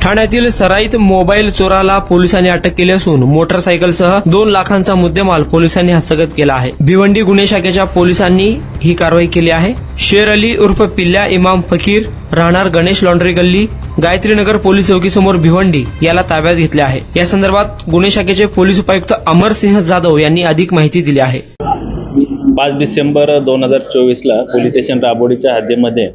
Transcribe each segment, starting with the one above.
ठाण्यातील सराईत मोबाईल चोराला पोलिसांनी अटक केली असून मोटरसायकलसह 2 लाखांचा मुद्देमाल पोलिसांनी हस्तगत केला आहे। भिवंडी गुन्हे शाखेच्या पोलिसांनी ही कारवाई केली आहे। शेर अली उर्फ पिल्ल्या इमाम फकीर राहणार गणेश लॉन्ड्री गल्ली गायत्रीनगर पोलीस चौकीसमोर भिवंडी याला ताब्यात घेतले आहे। या संदर्भात गुन्हे शाखेचे पोलीस उपायुक्त अमरसिंह जाधव यांनी अधिक माहिती दिली आहे। 5 डिसेंबर 2024ला पोलीस स्टेशन राबोडीच्या हद्दीमध्ये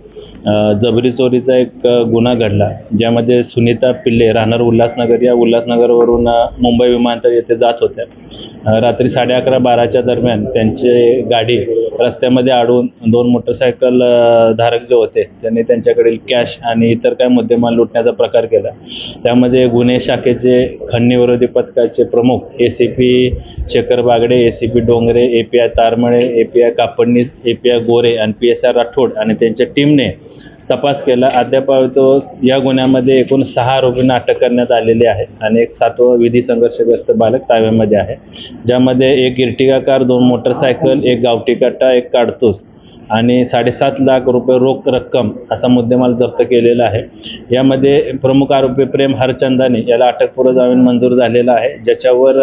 जबरी चोरीचा एक गुन्हा घडला, ज्यामध्ये सुनीता पिल्ले राहणार उल्हासनगर या उल्हासनगरवरून मुंबई विमानतळ येथे जात होत्या। रात्री 11:30-12च्या दरम्यान त्यांची गाडी रस्त्यामध्ये अडवून 2 मोटरसायकल धारक जे होते त्यांनी त्यांच्याकडील कॅश आणि इतर काय मुद्देमाल लुटण्याचा प्रकार केला। त्यामध्ये गुन्हे शाखेचे खंडणी विरोधी पथकाचे प्रमुख ACP Shekhar Bagade, ACP Dongre, API Taramale, API Kapadnis, API गोरे आणि PSI राठोड आणि त्यांच्या टीमने तपास केला। अद्याप या गुन्ह्यामध्ये एकूण 6 आरोपींना अटक करण्यात आलेली आहे आणि एक 7वा विधी संघर्षग्रस्त बालक ताब्यामध्ये आहे, ज्यामध्ये एक इर्टिगा कार, 2 मोटरसायकल, एक गावठी कट्टा, एक काडतूस आणि 7.5 लाख रुपये रोख रक्कम असा मुद्देमाल जप्त केलेला आहे। यामध्ये प्रमुख आरोपी प्रेम हरचंदानी याला अटकपूर्व जामीन मंजूर झालेला आहे, ज्याच्यावर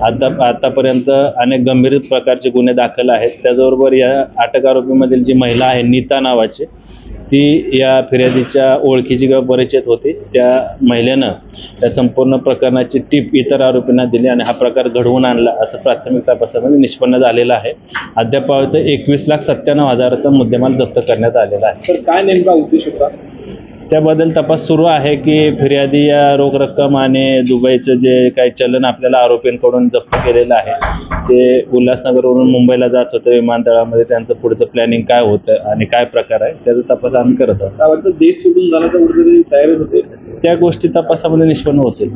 आतापर्यंत अनेक गंभीर प्रकारचे गुन्हे दाखल आहेत। त्याचबरोबर या अटक आरोपीमधील जी महिला आहे नीता नावाची, ती या फिर्यादीच्या ओळखीची किंवा परिचित होती। त्या महिलेनं या संपूर्ण प्रकरणाची टीप इतर आरोपींना दिली आणि हा प्रकार घडवून आणला असं प्राथमिक तपासामध्ये निष्पन्न झालेलं आहे। अद्याप 21,97,000चा मुद्देमाल जप्त करण्यात आलेला आहे। तर काय नेमका उद्देश होता? त्याबद्दल तपास सुरू आहे की फिर्यादी या रोख रक्कम आणि दुबईचं जे काही चलन आपल्याला आरोपींकडून जप्त केलेलं आहे ते उल्हासनगरवरून मुंबईला जात होतं विमानतळामध्ये, त्यांचं पुढचं प्लॅनिंग काय होतं आणि काय प्रकार आहे त्याचा तपास आम्ही करत आहोत। त्याबद्दल देश सोडून जाण्याचा कुठेतरी तयारी होते, त्या गोष्टी तपासामध्ये निष्पन्न होतील।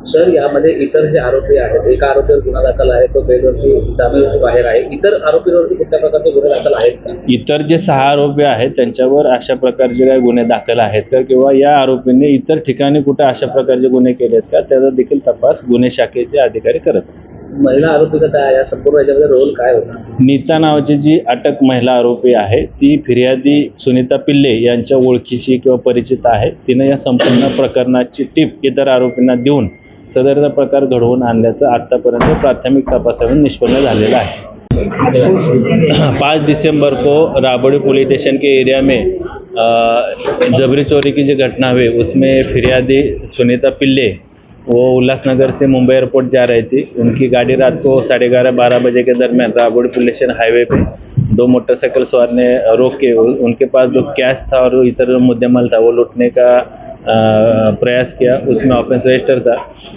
सर, यामध्ये इतर जे आरोपी आहेत, एका आरोपीवर गुन्हा दाखल आहे, तो बेलवरती जामीनवरती बाहेर आहे, इतर आरोपींवरती कुठल्या प्रकारचे गुन्हे दाखल आहेत का? इतर जे 6 आरोपी आहेत त्यांच्यावर अशा प्रकारचे काही गुन्हे दाखल आहेत का किंवा या आरोपींनी इतर ठिकाणी कुठे अशा प्रकारचे गुन्हे केलेत का, त्याचा देखील तपास गुन्हे शाखेचे अधिकारी करत आहेत। महिला आरोपीचा या संपूर्ण याच्यामध्ये रोल काय होता? नीता नावाची जी अटक महिला आरोपी आहे ती फिर्यादी सुनीता पिल्ले यांच्या ओळखीची किंवा परिचित आहे। तिने या संपूर्ण प्रकरणाची टीप इतर आरोपींना देऊन सदरचा प्रकार घडवून आणल्याचं आतापर्यंत प्राथमिक तपासामध्ये निष्पन्न झालेलं आहे। 5 दिसंबर को राबड़ी पुलिस स्टेशन के एरिया में जबरी चोरी की जो घटना हुई उसमें फिर्यादी सुनीता पिल्ले वो उल्लासनगर से मुंबई एयरपोर्ट जा रही थी। उनकी गाड़ी रात को 11:30-12 बजे के दरमियान राबड़ी पुलिस स्टेशन हाईवे पे 2 मोटरसाइकिल सवार ने रोक के उनके पास जो कैश था और इतर मुद्देमाल था वो लूटने का प्रयास किया। उसमें ऑफेंस रजिस्टर था।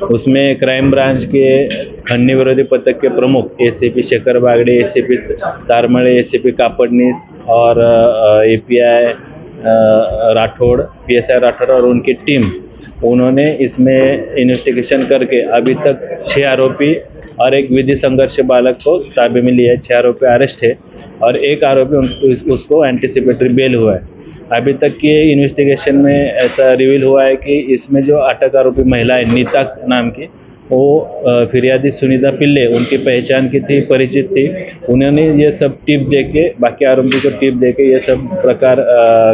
उसमें क्राइम ब्रांच के खंडनी विरोधी पथक के प्रमुख ACP Shekhar Bagde, ACP Taramale, ACP Kapadnis और API राठौड़, PSI राठौड़ और उनकी टीम, उन्होंने इसमें इन्वेस्टिगेशन करके अभी तक 6 आरोपी और एक विधि संघर्ष बालक को ताबे में लिया है। 6 आरोपी अरेस्ट है और एक आरोपी उसको एंटीसिपेटरी बेल हुआ है। अभी तक के इन्वेस्टिगेशन में ऐसा रिवील हुआ है कि इसमें जो अटक आरोपी महिला है नीता नाम की, वो फिर्यादी सुनीता पिल्ले उनकी पहचान की थी, परिचित थी। उन्होंने ये सब टिप दे के बाकी आरोपी को टिप दे के ये सब प्रकार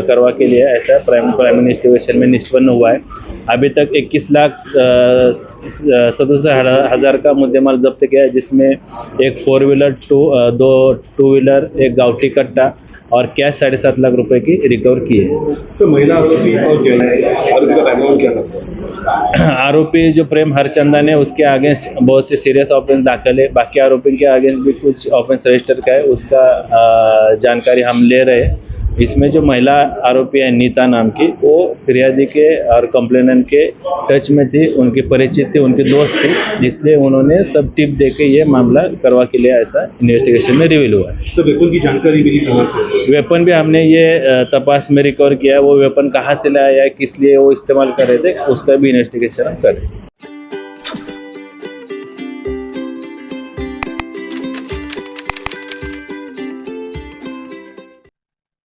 करवा के लिए ऐसा प्राइमरी इन्वेस्टिगेशन में निष्पन्न हुआ है। अभी तक 21,67,000 का मुद्देमाल जब्त किया है, जिसमें एक 4 व्हीलर, 2 टू व्हीलर, एक गावठी कट्टा और कैश 7.5 लाख रुपए की रिकवर की है। तो महिला आरोपी और क्या है? आरोपी का बैकग्राउंड क्या था? आरोपी जो प्रेम हरचंदन है उसके अगेंस्ट बहुत से सीरियस ऑफेंस दाखिल है। बाकी आरोपी के अगेंस्ट भी कुछ ऑफेंस रजिस्टर का है, उसका जानकारी हम ले रहे हैं। इसमें जो महिला आरोपी है नीता नाम की, वो फिर्यादी के और कंप्लेनेंट के टच में थी, उनकी परिचित थी, उनकी दोस्त थी, इसलिए उन्होंने सब टिप दे के ये मामला करवा के लिए ऐसा इन्वेस्टिगेशन में रिवील हुआ है। सर, वेपन की जानकारी मिली कहाँ से? वेपन भी हमने ये तपास में रिकवर किया है। वो वेपन कहाँ से लाया है, किस लिए वो इस्तेमाल कर रहे थे, उसका भी इन्वेस्टिगेशन हम कर रहे हैं।